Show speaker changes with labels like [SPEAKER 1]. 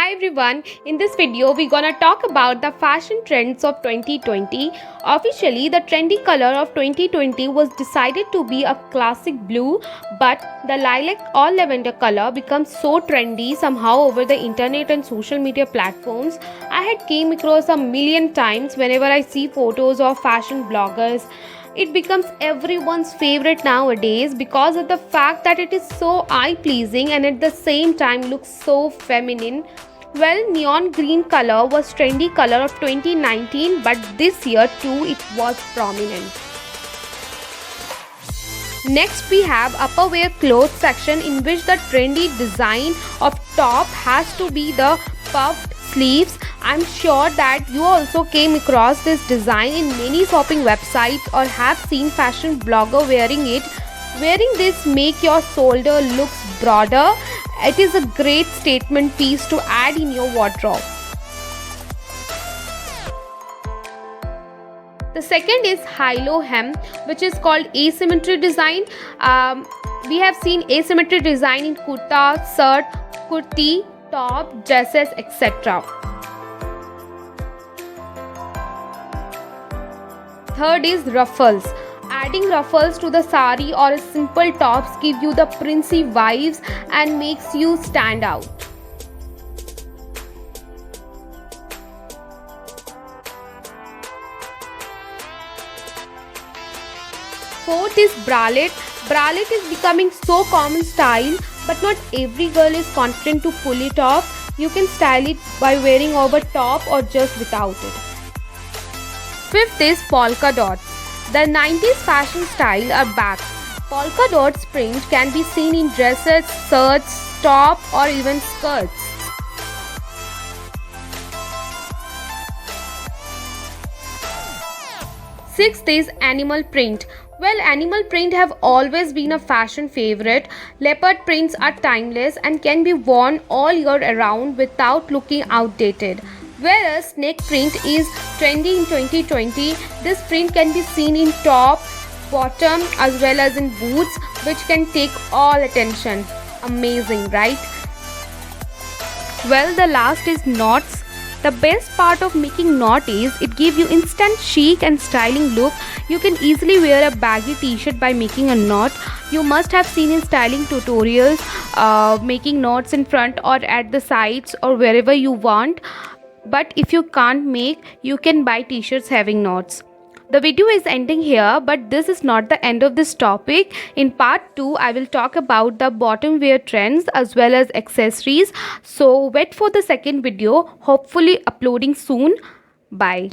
[SPEAKER 1] Hi everyone, in this video we're gonna talk about the fashion trends of 2020. Officially, the trendy color of 2020 was decided to be a classic blue, but the lilac or lavender color becomes so trendy somehow over the internet and social media platforms. I had came across a million times whenever I see photos of fashion bloggers. It becomes everyone's favorite nowadays because of the fact that it is so eye pleasing and at the same time looks so feminine. Well, neon green color was trendy color of 2019, but this year too it was prominent. Next we have upperwear clothes section, in which the trendy design of top has to be the puffed sleeves. I'm sure that you also came across this design in many shopping websites or have seen fashion blogger wearing it. Wearing this make your shoulder looks broader. It is a great statement piece to add in your wardrobe. The second is high-low hem, which is called asymmetry design. We have seen asymmetry design in kurta, shirt, kurti, top, dresses, etc. Third is ruffles. Adding ruffles to the sari or simple tops give you the princey vibes and makes you stand out. Fourth is bralette. Bralette is becoming so common style, but not every girl is confident to pull it off. You can style it by wearing over top or just without it. Fifth is polka dots. The 90s fashion style are back. Polka dots print can be seen in dresses, shirts, top or even skirts. Sixth is animal print. Well, animal print have always been a fashion favorite. Leopard prints are timeless and can be worn all year around without looking outdated. Whereas snake print is trendy in 2020. This print can be seen in top, bottom as well as in boots, which can take all attention. Amazing, right? Well, the last is knots. The best part of making knot is it gives you instant chic and styling look. You can easily wear a baggy t-shirt by making a knot. You must have seen in styling tutorials making knots in front or at the sides or wherever you want. But if you can't make, you can buy t-shirts having knots. The video is ending here, but this is not the end of this topic. In part 2, I will talk about the bottom wear trends as well as accessories. So wait for the second video, hopefully uploading soon. Bye.